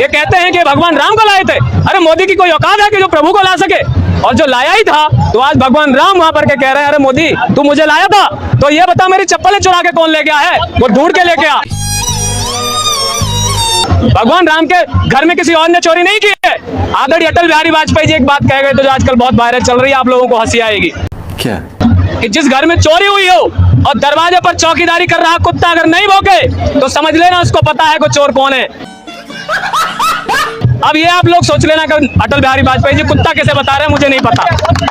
ये कहते हैं कि भगवान राम को लाए थे। अरे मोदी की कोई औकात है कि जो प्रभु को ला सके? और जो लाया ही था तो आज भगवान राम वहां पर के कह रहे हैं अरे मोदी तू मुझे लाया था तो ये बता मेरी चप्पलें चुरा के कौन लेके आया है? वो ढूंढ के लेके आ। भगवान राम के घर में किसी और ने चोरी नहीं की है। आदरणीय अटल बिहारी वाजपेयी जी एक बात कह गए तो जो आजकल बहुत वायरल चल रही है, आप लोगों को हंसी आएगी। क्या? कि जिस घर में चोरी हुई हो और दरवाजे पर चौकीदारी कर रहा कुत्ता अगर नहीं भौंके तो समझ लेना उसको पता है कि चोर कौन है। अब ये आप लोग सोच लेना कि अटल बिहारी वाजपेयी जी कुत्ता कैसे बता रहे हैं, मुझे नहीं पता,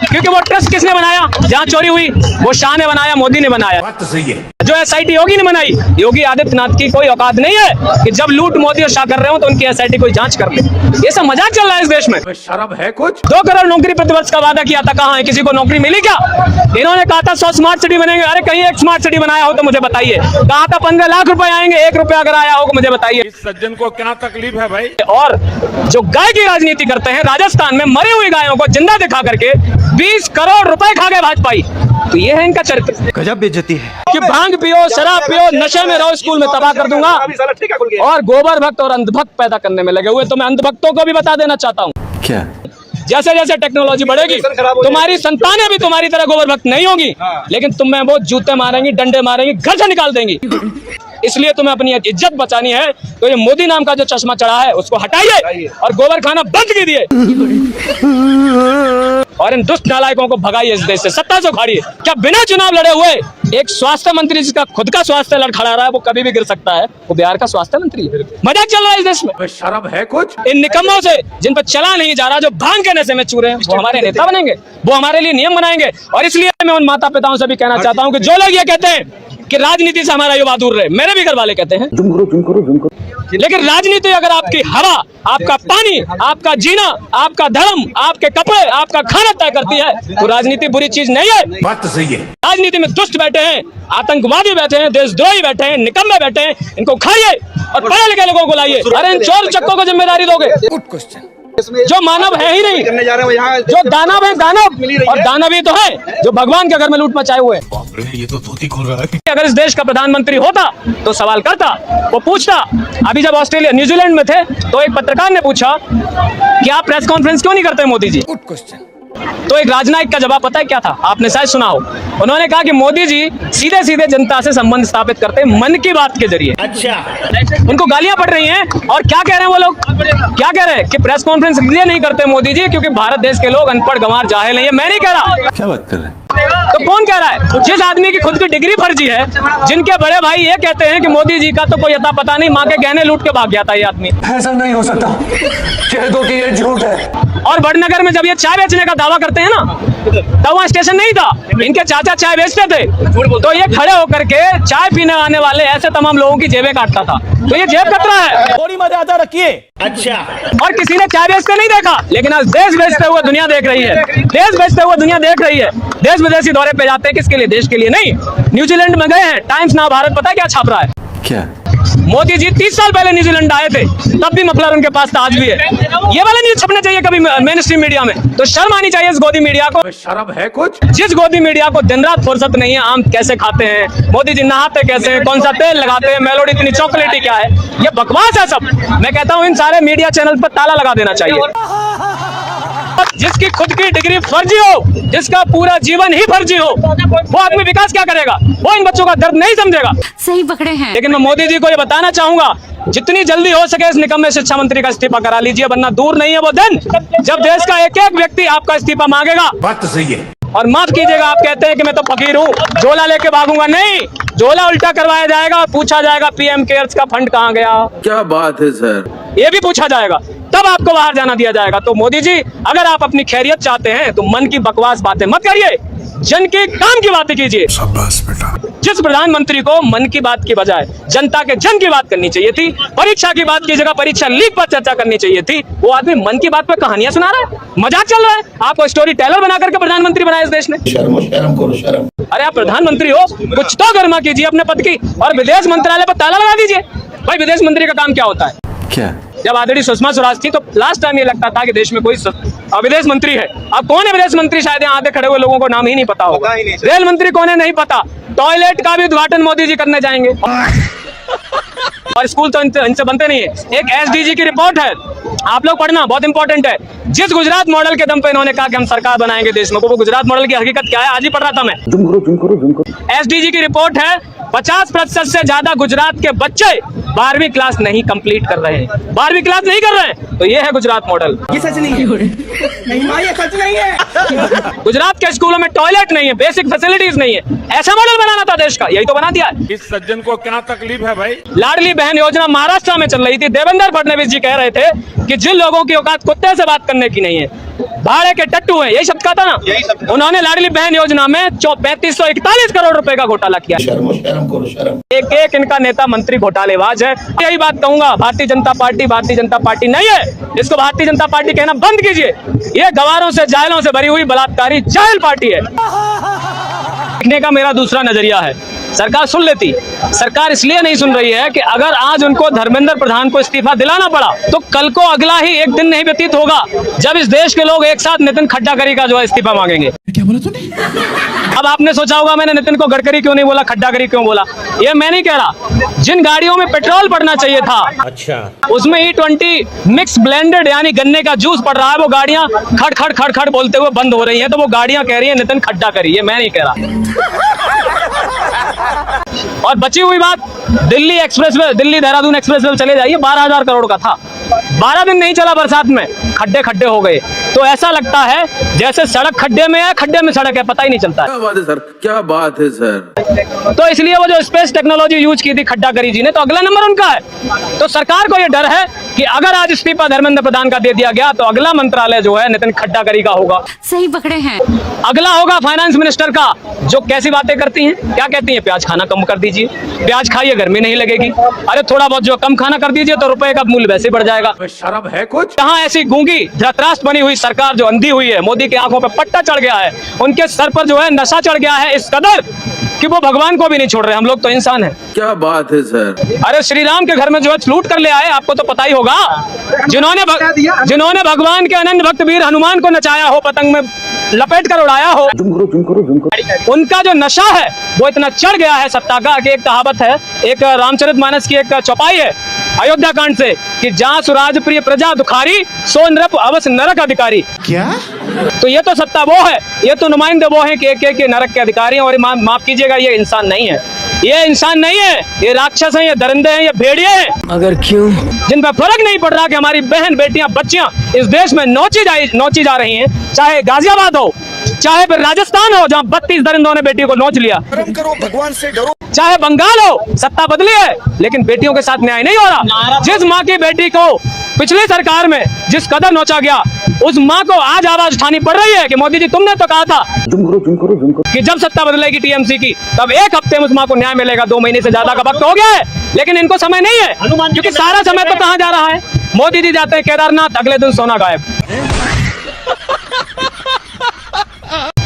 क्योंकि वो ट्रस्ट किसने बनाया जहां चोरी हुई? वो शाह ने बनाया, मोदी ने बनाया। बात तो सही है। जो SIT योगी ने बनाई, योगी आदित्यनाथ की कोई औकात नहीं है कि जब लूट मोदी और शाह कर रहे हो तो उनकी SIT कोई जांच कर ले। ये सब मजाक चल रहा है इस देश में। शर्म है कुछ? 2 करोड़ नौकरी प्रतिवर्ष का वादा किया था, कहाँ है? किसी को नौकरी मिली क्या? इन्होंने कहा था 100 स्मार्ट सिटी बनेंगे। अरे कहीं एक स्मार्ट सिटी बनाया हो तो मुझे बताइए। कहा था 15 लाख रुपए आएंगे, 1 रुपया अगर आया हो तो मुझे बताइए। इस सज्जन को क्या तकलीफ है भाई? और जो गाय की राजनीति करते हैं, राजस्थान में मरी हुई गायों को जिंदा दिखा करके 20 करोड़ रुपए खा गए भाजपाई। तो ये है इनका चरित्र। गजब बेइज्जती है कि भांग पियो, शराब पियो, नशे में रहो, स्कूल में तबाह कर दूंगा और गोबर भक्त और अंधभक्त पैदा करने में लगे हुए। तो मैं अंधभक्तों को भी बता देना चाहता हूँ, क्या? जैसे जैसे टेक्नोलॉजी बढ़ेगी तुम्हारी संतानें भी तुम्हारी तरह गोबर भक्त नहीं होंगी, लेकिन तुम्हें वो जूते मारेंगी, डंडे मारेंगी, घर से निकाल देंगी। इसलिए तुम्हें अपनी इज्जत बचानी है तो ये मोदी नाम का जो चश्मा चढ़ा है उसको हटाइए और गोबर खाना बंद कीजिए और इन दुष्ट नालायकों को भगाइए इस देश से, सत्ता से उखाड़िए। क्या बिना चुनाव लड़े हुए एक स्वास्थ्य मंत्री जिसका खुद का स्वास्थ्य लड़ खड़ा रहा है वो कभी भी गिर सकता है? वो बिहार का स्वास्थ्य मंत्री है। मजाक चल रहा है इस देश में। शर्म है कुछ? इन निकम्मों से जिन पर चला नहीं जा रहा, जो भांग के नशे में चूरे हैं, वो हमारे नेता बनेंगे, वो हमारे लिए नियम बनाएंगे। और इसलिए मैं उन माता पिताओं से भी कहना चाहता हूँ कि जो लोग ये कहते हैं कि राजनीति से हमारा युवा दूर रहे, मेरे भी घर वाले कहते हैं लेकिन राजनीति अगर आपकी हवा, आपका पानी, आपका जीना, आपका धर्म, आपके कपड़े, आपका खाना तय करती है तो राजनीति बुरी चीज नहीं है। बात तो सही है। राजनीति में दुष्ट बैठे हैं, आतंकवादी बैठे हैं, देशद्रोही बैठे हैं, निकम्मे बैठे हैं, इनको खाइए और पढ़े लिखे लोगों को लाइए। अरे इन चोर चक्कों को जिम्मेदारी दोगे? Good question. जो मानव है ही नहीं, जो दानव है, दानव और दानव ही तो है जो भगवान के घर में लूट मचाए हुए हैं। ये तो धोती खोल रहा है। अगर इस देश का प्रधानमंत्री होता तो सवाल करता, वो पूछता। अभी जब ऑस्ट्रेलिया न्यूजीलैंड में थे तो एक पत्रकार ने पूछा कि आप प्रेस कॉन्फ्रेंस क्यों नहीं करते मोदी जी? Good question. तो एक राजनायिक का जवाब पता है क्या था? आपने शायद सुना हो। उन्होंने कहा कि मोदी जी सीधे सीधे जनता से संबंध स्थापित करते हैं मन की बात के जरिए। अच्छा, उनको गालियां पड़ रही हैं और क्या कह रहे हैं वो लोग? क्या कह रहे हैं कि प्रेस कॉन्फ्रेंस इसलिए नहीं करते मोदी जी क्योंकि भारत देश के लोग अनपढ़, गंवार, जाहिल नहीं है। मैं नहीं कह रहा। क्या बात कर रहे हैं? तो कौन कह रहा है? जिस आदमी की खुद की डिग्री फर्जी है, जिनके बड़े भाई ये कहते हैं कि मोदी जी का तो कोई अता पता नहीं, माँ के गहने लूट के भाग गया था ये आदमी। ऐसा नहीं हो सकता, कह दो कि ये झूठ है। और वडनगर में जब ये चाय बेचने का दावा करते हैं ना, तब वहाँ स्टेशन नहीं था, इनके चाचा चाय बेचते थे, तो ये खड़े होकर के चाय पीने आने वाले ऐसे तमाम लोगों की जेबें काटता था। तो ये जेब कतरा है, थोड़ी मर्यादा रखिए। अच्छा, और किसी ने चाय बेचते नहीं देखा, लेकिन आज देश बेचते हुए दुनिया देख रही है। देश बेचते हुए दुनिया देख रही है। देश विदेशी दौरे पे जाते हैं, किसके लिए? देश के लिए नहीं। न्यूजीलैंड में गए हैं, टाइम्स नाउ भारत पता है क्या छाप रहा है? क्या? मोदी जी 30 साल पहले न्यूजीलैंड आए थे, तब भी मफलर उनके पास था, आज भी है। ये वाला न्यूज छपना चाहिए कभी मेन स्ट्रीम मीडिया में। तो शर्म आनी चाहिए इस गोदी मीडिया को। शर्म है कुछ? जिस गोदी मीडिया को दिन रात फुर्सत नहीं है आम कैसे खाते हैं, मोदी जी नहाते कैसे हैं, कौन सा तेल लगाते हैं, मेलोडी इतनी चॉकलेटी क्या है, ये बकवास है सब। मैं कहता हूँ इन सारे मीडिया चैनल पर ताला लगा देना चाहिए। जिसकी खुद की डिग्री फर्जी हो, जिसका पूरा जीवन ही फर्जी हो, वो आदमी विकास क्या करेगा? वो इन बच्चों का दर्द नहीं समझेगा। सही पकड़े हैं। लेकिन मैं मोदी जी को ये बताना चाहूंगा, जितनी जल्दी हो सके इस निकम्मे शिक्षा मंत्री का इस्तीफा करा लीजिए, वरना दूर नहीं है वो दिन जब देश का एक एक व्यक्ति आपका इस्तीफा मांगेगा। बात तो सही है। और माफ कीजिएगा, आप कहते हैं कि मैं तो फकीर हूँ, झोला लेके भागूंगा। नहीं, झोला उल्टा करवाया जाएगा और पूछा जाएगा PM केयर्स का फंड कहाँ गया? क्या बात है सर, ये भी पूछा जाएगा, तब आपको बाहर जाना दिया जाएगा। तो मोदी जी, अगर आप अपनी खैरियत चाहते हैं तो मन की बकवास बातें मत करिए, जन के काम की बातें कीजिए। शाबाश बेटा। जिस प्रधानमंत्री को मन की बात की बजाय जनता के जन की बात करनी चाहिए थी, परीक्षा की बात की जगह परीक्षा लीक पर चर्चा करनी चाहिए थी, वो आदमी मन की बात पर कहानियां सुना रहा है, मजाक चल रहा है। आपको स्टोरी टेलर बना करके प्रधानमंत्री बनाया इस देश ने। शर्म करो, शर्म। अरे आप प्रधानमंत्री हो, कुछ तो गर्मा कीजिए अपने पद की और विदेश मंत्रालय पर ताला लगा दीजिए। भाई विदेश मंत्री का काम क्या होता है? क्या? जब आदरणीय सुषमा स्वराज थी तो लास्ट टाइम ये लगता था कि देश में कोई विदेश मंत्री है। अब कौन है विदेश मंत्री? शायद यहाँ आधे खड़े हुए लोगों को नाम ही नहीं पता होगा। रेल मंत्री कौन है नहीं पता। टॉयलेट का भी उद्घाटन मोदी जी करने जाएंगे। और स्कूल तो इनसे बनते नहीं है। एक एसडीजी की रिपोर्ट है, आप लोग पढ़ना, बहुत इंपॉर्टेंट है। जिस गुजरात मॉडल के दम पे इन्होंने कहा कि हम सरकार बनाएंगे देश में, वो गुजरात मॉडल की हकीकत क्या है आज ही पढ़ रहा था मैं। एसडीजी की रिपोर्ट है 50% से ज्यादा गुजरात के बच्चे 12वीं क्लास नहीं कंप्लीट कर रहे हैं, 12वीं क्लास नहीं कर रहे हैं। तो ये है गुजरात मॉडल। ये सच नहीं है, नहीं माँ ये सच नहीं है। गुजरात के स्कूलों में टॉयलेट नहीं है, बेसिक फैसिलिटीज नहीं है। ऐसा मॉडल बनाना था देश का, यही तो बना दिया है। इस सज्जन को क्या तकलीफ है भाई? लाडली बहन योजना महाराष्ट्र में चल रही थी। देवेंद्र फडणवीस जी कह रहे थे कि जिन लोगों की औकात कुत्ते से बात करने की नहीं है, भाड़े के टट्टू हैं, यही शब्द कहा था ना। उन्होंने लाडली बहन योजना में 3541 करोड़ रुपए का घोटाला किया। एक एक इनका नेता मंत्री घोटालेबाज है। यही बात कहूंगा, भारतीय जनता पार्टी नहीं है। इसको भारतीय जनता पार्टी कहना बंद कीजिए। ये गवारों से जायलों से भरी हुई बलात्कारी जायल पार्टी है। देखने का मेरा दूसरा नजरिया है, सरकार सुन लेती। सरकार इसलिए नहीं सुन रही है कि अगर आज उनको धर्मेंद्र प्रधान को इस्तीफा दिलाना पड़ा तो कल को अगला ही एक दिन नहीं व्यतीत होगा जब इस देश के लोग एक साथ नितिन खड्डाकरी का जो है इस्तीफा मांगेंगे। क्या बोला तूने? अब आपने सोचा होगा मैंने नितिन को गडकरी क्यों नहीं बोला, खड्डाकरी क्यों बोला। ये मैं नहीं कह रहा। जिन गाड़ियों में पेट्रोल पड़ना चाहिए था, अच्छा, उसमें E20 मिक्स ब्लेंडेड यानी गन्ने का जूस पड़ रहा है, वो गाड़ियां खड़ खड़ खड़ खड़ बोलते हुए बंद हो रही हैं। तो वो गाड़ियां कह रही है नितिन खड्डाकरी, ये मैं नहीं कह रहा। और बची हुई बात दिल्ली एक्सप्रेसवे, दिल्ली देहरादून एक्सप्रेसवे चले जाइए, 12,000 करोड़ का था। 12 दिन नहीं चला, बरसात में खड्डे खड्डे हो गए। तो ऐसा लगता है जैसे सड़क खड्डे में है, खड्डे में सड़क है, पता ही नहीं चलता है। क्या बात है सर, क्या बात है सर। तो इसलिए वो जो स्पेस टेक्नोलॉजी यूज की थी खड्डाकरी जी ने, तो अगला नंबर उनका है। तो सरकार को ये डर है कि अगर आज इस्तीफा धर्मेंद्र प्रधान का दे दिया गया तो अगला मंत्रालय जो है नितिन खड्डाकरी का होगा। सही पकड़े हैं। अगला होगा फाइनेंस मिनिस्टर का, जो कैसी बातें करती हैं, क्या कहती हैं, प्याज खाना कम कर दीजिए, प्याज खाइए गर्मी नहीं लगेगी। अरे थोड़ा बहुत जो कम खाना कर दीजिए तो रुपए का मूल्य वैसे बढ़ जाएगा। शर्म है कुछ? यहाँ ऐसी गूंगी धृतराष्ट्र बनी हुई सरकार जो अंधी हुई है, मोदी की आंखों पे पट्टा चढ़ गया है, उनके सर पर जो है नशा चढ़ गया है इस कदर कि वो भगवान को भी नहीं छोड़ रहे। हम लोग तो इंसान हैं। क्या बात है सर। अरे श्री राम के घर में जो है लूट कर ले आए, आपको तो पता ही होगा। जिन्होंने भगवान के अनन्य भक्त वीर हनुमान को नचाया हो, पतंग में लपेट कर उड़ाया हो, उनका जो नशा है वो इतना चढ़ गया है सत्ता का कि एक कहावत है, एक रामचरितमानस की एक चौपाई है अयोध्या कांड से कि जहाँ सुराज प्रिय प्रजा दुखारी, सो नृप अवश्य नरक अधिकारी। क्या? तो ये तो सत्ता वो है, ये तो नुमाइंदे वो हैं कि एक नरक के अधिकारी हैं। और माफ कीजिएगा, ये इंसान नहीं है, ये इंसान नहीं है, ये राक्षस हैं, ये दरिंदे हैं, ये भेड़िए हैं। मगर क्यों? जिन पर फर्क नहीं पड़ रहा कि हमारी बहन बेटियां बच्चियां इस देश में नोची जा रही हैं, चाहे गाजियाबाद हो, चाहे फिर राजस्थान हो जहां 32 दरिंदों ने बेटियों को नोच लिया, करो भगवान से डरो, चाहे बंगाल हो, सत्ता बदली है लेकिन बेटियों के साथ न्याय नहीं हो रहा। जिस माँ की बेटी को पिछली सरकार में जिस कदर नोचा गया, उस माँ को आज आवाज उठानी पड़ रही है कि मोदी जी तुमने तो कहा था कि जब सत्ता बदलेगी टीएमसी की तब एक हफ्ते में उस माँ को न्याय मिलेगा। 2 महीने से ज्यादा का वक्त हो गया है, लेकिन इनको समय नहीं है, क्योंकि सारा समय तो कहाँ जा रहा है। मोदी जी जाते हैं केदारनाथ, अगले दिन सोना गायब।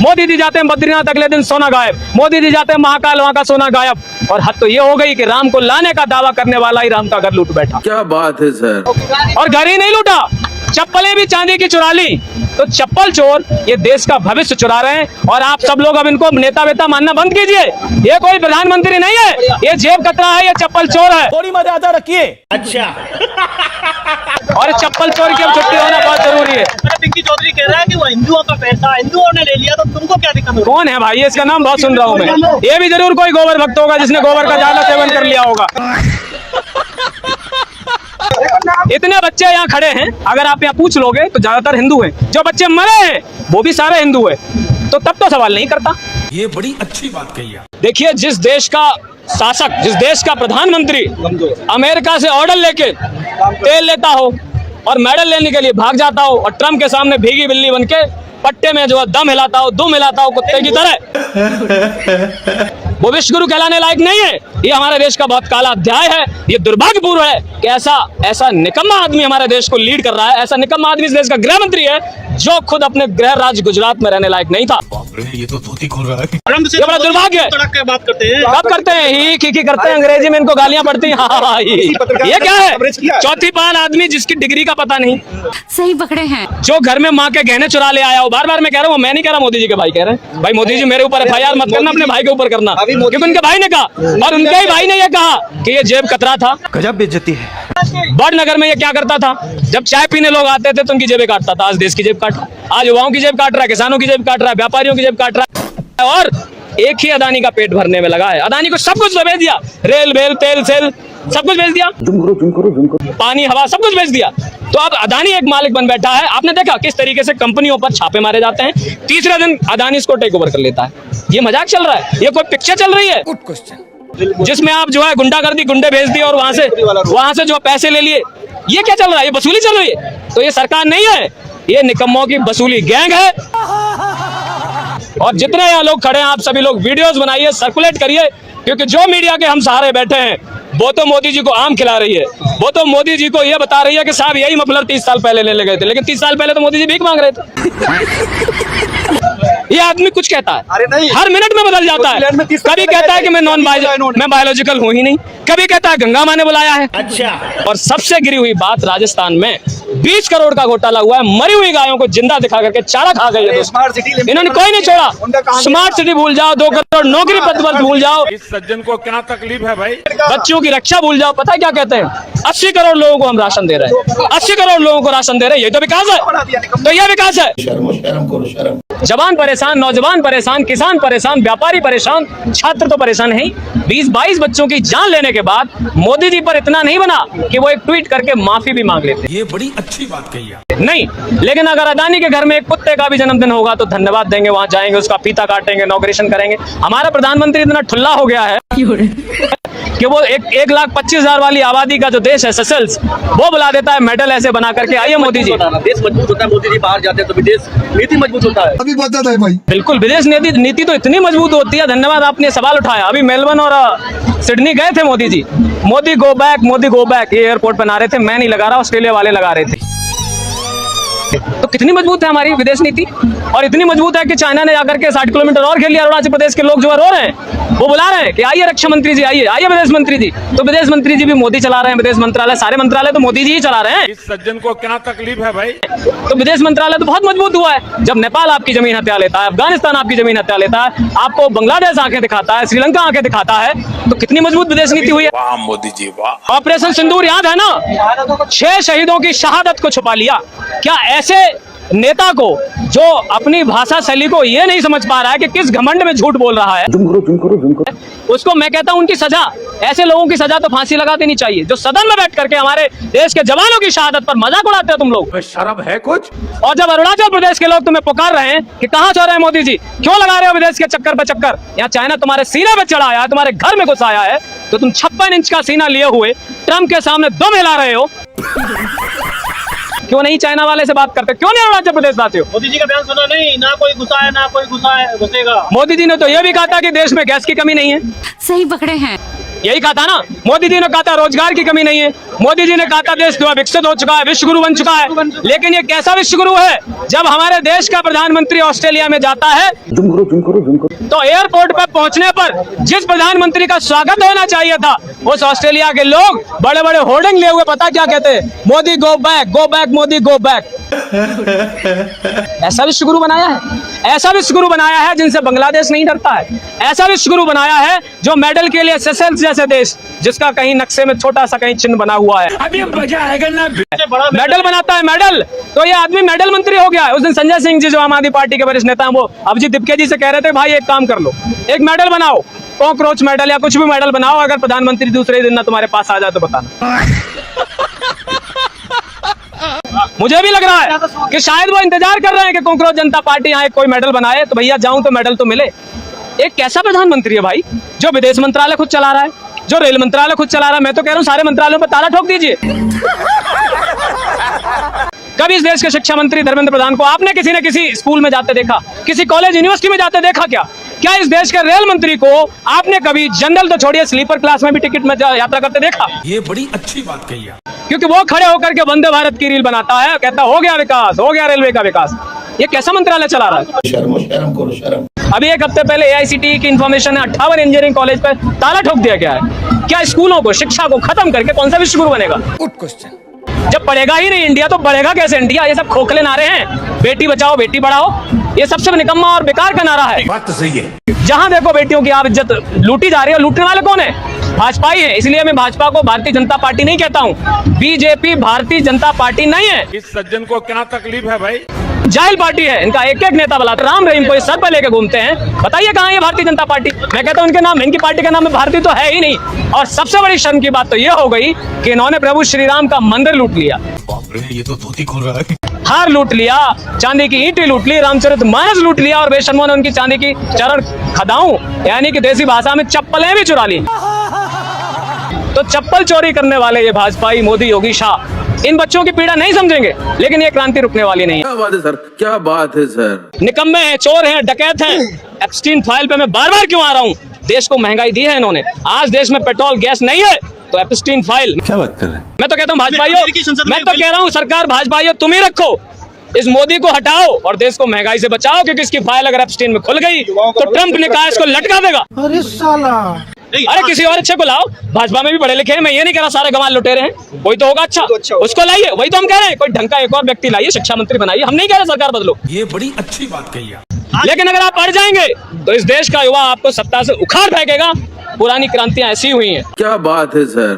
मोदी जी जाते हैं बद्रीनाथ, अगले दिन सोना गायब। मोदी जी जाते हैं महाकाल, वहां का सोना गायब। और हद तो ये हो गई कि राम को लाने का दावा करने वाला ही राम का घर लूट बैठा। क्या बात है सर। और घर ही नहीं लूटा, चप्पलें भी चांदी की चुरा ली। तो चप्पल चोर ये देश का भविष्य चुरा रहे हैं। और आप सब लोग अब इनको नेता वेता मानना बंद कीजिए। ये कोई प्रधानमंत्री नहीं है, ये जेब कतरा है, ये चप्पल चोर है। थोड़ी मर्यादा रखिए। अच्छा। और चप्पल चोर की अब छुट्टी होना बहुत जरूरी है। पिंकी चौधरी कह रहा है कि वो हिंदुओं का पैसा हिंदुओं ने ले लिया, तो तुमको क्या दिक्कत? कौन है भाई, इसका नाम बहुत सुन रहा हूँ मैं। ये भी जरूर कोई गोबर भक्त होगा जिसने गोबर का ज्यादा सेवन कर लिया होगा। इतने बच्चे यहाँ खड़े हैं, अगर आप यहाँ पूछ लोगे तो ज्यादातर हिंदू हैं। जो बच्चे मरे हैं वो भी सारे हिंदू हैं, तो तब तो सवाल नहीं करता। ये बड़ी अच्छी बात कही है। देखिए, जिस देश का शासक, जिस देश का प्रधानमंत्री अमेरिका से ऑर्डर लेके तेल लेता हो और मेडल लेने के लिए भाग जाता हो और ट्रम्प के सामने भीगी बिल्ली बनके पट्टे में जो है दम हिलाता हो, दुम हिलाता हो कुत्ते की तरह, वो विश्व गुरु कहलाने लायक नहीं है। ये हमारे देश का बहुत काला अध्याय है। ये दुर्भाग्यपूर्ण है कि ऐसा निकम्मा आदमी हमारे देश को लीड कर रहा है। ऐसा निकम्मा आदमी इस देश का गृह मंत्री है। जो खुद अपने गृह राज्य गुजरात में रहने लायक नहीं था। ये तो धोती खोल रहा है। ये बड़ा दुर्भाग्य है। तड़क के बात करते हैं। कब करते हैं ही की करते हैं, अंग्रेजी में इनको गालियां पड़ती हैं। हाँ, ये क्या है? चौथी पाल आदमी जिसकी डिग्री का पता नहीं, सही पकड़े हैं। जो घर में माँ के गहने चुरा ले आया हो। बार बार मैं कह रहा हूँ, मैं नहीं कह रहा, मोदी जी के भाई कह रहे हैं। भाई मोदी जी मेरे ऊपर FIR मत करना, अपने भाई के ऊपर करना, क्योंकि उनके भाई ने कहा और उनके ही भाई ने ये कहा कि ये जेब कतरा था। गजब बेइज्जती है। बड़नगर में ये क्या करता था, जब चाय पीने लोग आते थे तो उनकी जेबें काटता था। आज देश की जेब काट रहा है, आज युवाओं की जेब काट रहा है, किसानों की जेब काट रहा है, व्यापारियों की जेब काट रहा है, और एक ही अदानी का पेट भरने में लगा है। अदानी को सब कुछ बेच दिया, रेल वेल तेल सेल सब कुछ बेच दिया, पानी हवा सब कुछ बेच दिया। तो अब अदानी एक मालिक बन बैठा है। आपने देखा किस तरीके से कंपनियों पर छापे मारे जाते हैं, तीसरे दिन अदानी इसको टेक ओवर कर लेता है। ये मजाक चल रहा है? ये कोई पिक्चर चल रही है जिसमें आप जो है गुंडागर्दी, गुंडे भेज दिए और वहां से जो पैसे ले लिए? ये क्या चल रहा है? ये वसूली चल रही है। तो ये सरकार नहीं है, ये निकम्मों की वसूली गैंग है। और जितने यहाँ लोग खड़े हैं, आप सभी लोग वीडियोस बनाइए, सर्कुलेट करिए, क्योंकि जो मीडिया के हम सहारे बैठे हैं वो तो मोदी जी को आम खिला रही है। वो तो मोदी जी को ये बता रही है कि साहब यही मफलर 30 साल पहले ले गए थे, लेकिन 30 साल पहले तो मोदी जी भीख मांग रहे थे। ये आदमी कुछ कहता है, हर मिनट में बदल जाता है। कभी कहता है कि मैं बायोलॉजिकल हूं ही नहीं, कभी कहता है गंगा माँ ने बुलाया है। अच्छा। और सबसे गिरी हुई बात, राजस्थान में 20 करोड़ का घोटाला हुआ है। मरी हुई गायों को जिंदा दिखा करके चारा खा गई है। इन्होंने कोई नहीं छोड़ा। स्मार्ट सिटी भूल जाओ, 2 करोड़ नौकरी पद पर भूल जाओ, इस सज्जन को क्या तकलीफ है भाई? बच्चों की रक्षा भूल जाओ। पता है क्या कहते हैं? 80 करोड़ लोगों को हम राशन दे रहे हैं, 80 करोड़ लोगों को राशन दे रहे हैं। ये तो विकास है? तो ये विकास है? जवान परेशान, नौजवान परेशान, किसान परेशान, व्यापारी परेशान, छात्र तो परेशान है। 20-22 बच्चों की जान लेने के बाद मोदी जी पर इतना नहीं बना कि वो एक ट्वीट करके माफी भी मांग लेते। ये बड़ी अच्छी बात कही है। नहीं, लेकिन अगर अदानी के घर में एक कुत्ते का भी जन्मदिन होगा तो धन्यवाद देंगे, वहां जाएंगे, उसका फीता काटेंगे, इनॉग्रेशन करेंगे। हमारा प्रधानमंत्री इतना ठुल्ला हो गया है कि वो 1,25,000 वाली आबादी का जो देश है सेशल्स, वो बुला देता है मेडल ऐसे बना करके, आइए मोदी जी। देश मजबूत होता है, मोदी जी बाहर जाते हैं तो विदेश नीति मजबूत होता है। अभी बता है भाई। बिल्कुल, विदेश नीति तो इतनी मजबूत होती है। धन्यवाद, आपने सवाल उठाया। अभी मेलबर्न और सिडनी गए थे Modi ji. Modi go back, Modi go back, ये एयरपोर्ट पर ना रहे थे, मैं नहीं लगा रहा, ऑस्ट्रेलिया वाले लगा रहे थे। तो कितनी मजबूत है हमारी विदेश नीति, और इतनी मजबूत है कि चाइना ने आकर के 60 किलोमीटर और घेर लिया। अरुणाचल प्रदेश के लोग जो रो रहे हैं, वो बुला रहे हैं कि आइए रक्षा मंत्री जी, आइए आइए विदेश मंत्री जी। तो विदेश मंत्री जी भी मोदी चला रहे हैं, विदेश मंत्रालय, सारे मंत्रालय तो मोदी जी ही चला रहे हैं। इस सज्जन को क्या तकलीफ है भाई? तो विदेश मंत्रालय तो बहुत मजबूत हुआ है। जब नेपाल आपकी जमीन हत्या लेता है, अफगानिस्तान आपकी जमीन हत्या लेता है, आपको बांग्लादेश आंखें दिखाता है, श्रीलंका आंखें दिखाता है, तो कितनी मजबूत विदेश नीति हुई है। वाह मोदी जी वाह। ऑपरेशन सिंदूर याद है ना? 6 शहीदों की शहादत को छुपा लिया। क्या ऐसे नेता को, जो अपनी भाषा शैली को ये नहीं समझ पा रहा है कि किस घमंड में झूठ बोल रहा है, उसको मैं कहता हूं उनकी सजा, ऐसे लोगों की सजा तो फांसी लगा देनी चाहिए, जो सदन में बैठ करके हमारे देश के जवानों की शहादत पर मजाक उड़ाते हो तुम लोग। शर्म है कुछ? और जब अरुणाचल प्रदेश के लोग तुम्हें पुकार रहे हैं कि कहां जा रहे हैं मोदी जी, क्यों लगा रहे हो विदेश के चक्कर पे चक्कर, यहाँ चाइना तुम्हारे सीने पे चढ़ा आया है, तुम्हारे घर में घुस आया है, तो तुम 56 इंच का सीना लिए हुए ट्रम्प के सामने दम हिला रहे हो। क्यों नहीं चाइना वाले से बात करते, क्यों नहीं अरुणाचल प्रदेश जाते हो? मोदी जी का बयान सुना नहीं, ना कोई घुसा है, ना कोई घुसेगा। मोदी जी ने तो यह भी कहा था कि देश में गैस की कमी नहीं है। सही पकड़े हैं। यही कहा था ना। मोदी जी ने कहा था रोजगार की कमी नहीं है। मोदी जी ने कहा था देश जो विकसित हो चुका है, विश्व गुरु बन चुका है। लेकिन ये कैसा विश्व गुरु है जब हमारे देश का प्रधानमंत्री ऑस्ट्रेलिया में जाता है तो एयरपोर्ट पर पहुंचने पर जिस प्रधानमंत्री का स्वागत होना चाहिए था, उस ऑस्ट्रेलिया के लोग बड़े बड़े होर्डिंग लिए हुए पता क्या कहते हैं, मोदी गो बैक, गो बैक, मोदी गो बैक। ऐसा विश्व गुरु बनाया है, ऐसा विश्व गुरु बनाया है जिनसे बांग्लादेश नहीं डरता है, ऐसा विश्व गुरु बनाया है जो मेडल के लिए सेशल्स जैसे देश, जिसका कहीं नक्शे में छोटा सा कहीं चिन्ह बना हुआ है, अभी मजा आएगा ना। मेडल बनाता है मेडल। तो ये आदमी मेडल मंत्री हो गया है। उस दिन संजय सिंह जी जो आम आदमी पार्टी के वरिष्ठ नेता हैं, वो अभिजीत दिपके जी से कह रहे थे भाई एक काम कर लो, एक मेडल बनाओ, कॉकरोच मेडल या कुछ भी मेडल बनाओ, अगर प्रधानमंत्री दूसरे दिन ना तुम्हारे पास आ जाए तो बताना। मुझे भी लग रहा है कि शायद वो इंतजार कर रहे हैं कि कॉकरोच जनता पार्टी यहाँ कोई मेडल बनाए तो भैया जाऊं तो मेडल तो मिले। एक कैसा प्रधानमंत्री है भाई जो विदेश मंत्रालय खुद चला रहा है, जो रेल मंत्रालय खुद चला रहा है। मैं तो कह रहा हूँ सारे मंत्रालयों पर ताला ठोक दीजिए। कभी इस देश के शिक्षा मंत्री धर्मेंद्र प्रधान को आपने किसी न किसी स्कूल में जाते देखा, किसी कॉलेज यूनिवर्सिटी में जाते देखा क्या? क्या इस देश के रेल मंत्री को आपने कभी जनरल तो छोड़िए स्लीपर क्लास में भी टिकट में यात्रा करते देखा? ये बड़ी अच्छी बात कही है। क्योंकि वो खड़े होकर के वंदे भारत की रील बनाता है, कहता हो गया विकास, हो गया रेलवे का विकास। ये कैसा मंत्रालय चला रहा है? शर्म। अभी एक हफ्ते पहले AICTE की इंफॉर्मेशन है, 58 इंजीनियरिंग कॉलेज पर ताला ठोक दिया गया है। क्या स्कूलों को, शिक्षा को खत्म करके कौन सा विश्व गुरु बनेगा? जब पढ़ेगा ही नहीं इंडिया तो बढ़ेगा कैसे इंडिया? ये सब खोखले नारे हैं, बेटी बचाओ बेटी पढ़ाओ, ये सबसे निकम्मा और बेकार का नारा है। बात तो सही है। जहां देखो बेटियों की आप इज्जत लूटी जा रही है। लूटने वाले कौन है? भाजपा ही है। इसलिए मैं भाजपा को भारतीय जनता पार्टी नहीं कहता हूं। बीजेपी भारतीय जनता पार्टी नहीं है। इस सज्जन को क्या तकलीफ है भाई? जाहिल पार्टी है। इनका एक एक नेता बुलाते, राम रहीम को ये सर पर लेके घूमते हैं। बताइए कहां है भारतीय जनता पार्टी? मैं कहता हूं इनके नाम, इनकी पार्टी का नाम में भारतीय तो है ही नहीं। और सबसे बड़ी शर्म की बात तो ये हो गई कि इन्होंने प्रभु श्री राम का मंदिर लूट लिया। ये तो धोती खोल रहा है। हार लूट लिया, चांदी की ईंटें लूट ली, रामचरितमानस लूट लिया और बेशर्मों ने उनकी चांदी की चरण खदाऊं यानी कि देसी भाषा में चप्पलें भी चुरा ली। तो चप्पल चोरी करने वाले ये भाजपाई मोदी योगी शाह इन बच्चों की पीड़ा नहीं समझेंगे, लेकिन ये क्रांति रुकने वाली नहीं है। क्या बात है सर, क्या बात है सर। निकम्मे हैं, चोर हैं, डकैत हैं। एप्स्टीन फाइल पे मैं बार बार क्यों आ रहा हूँ? देश को महंगाई दी है इन्होंने। आज देश में पेट्रोल गैस नहीं है तो एप्स्टीन फाइल। क्या बात कर रहे हैं? मैं तो कहता हूँ भाजपाइयों, मैं तो कह रहा हूँ सरकार भाजपाइयों तुम ही रखो, इस मोदी को हटाओ और देश को महंगाई से बचाओ, क्योंकि इसकी फाइल अगर एप्स्टीन में खुल गई तो ट्रंप ने कहा इसको लटका देगा। अरे साला, अरे किसी और अच्छे को लाओ, भाजपा में भी पढ़े लिखे हैं। मैं ये नहीं कह रहा सारे गंवार लुटेरे हैं, कोई तो होगा अच्छा, उसको लाइए। वही तो हम कह रहे हैं, कोई ढंग का एक और व्यक्ति लाइए, शिक्षा मंत्री बनाइए। हम नहीं कह रहे सरकार बदलो, ये बड़ी अच्छी बात कही है। लेकिन अगर आप अड़ जाएंगे तो इस देश का युवा आपको सत्ता से उखाड़ फेंकेगा। पुरानी क्रांतियां ऐसी हुई हैं। क्या बात है सर।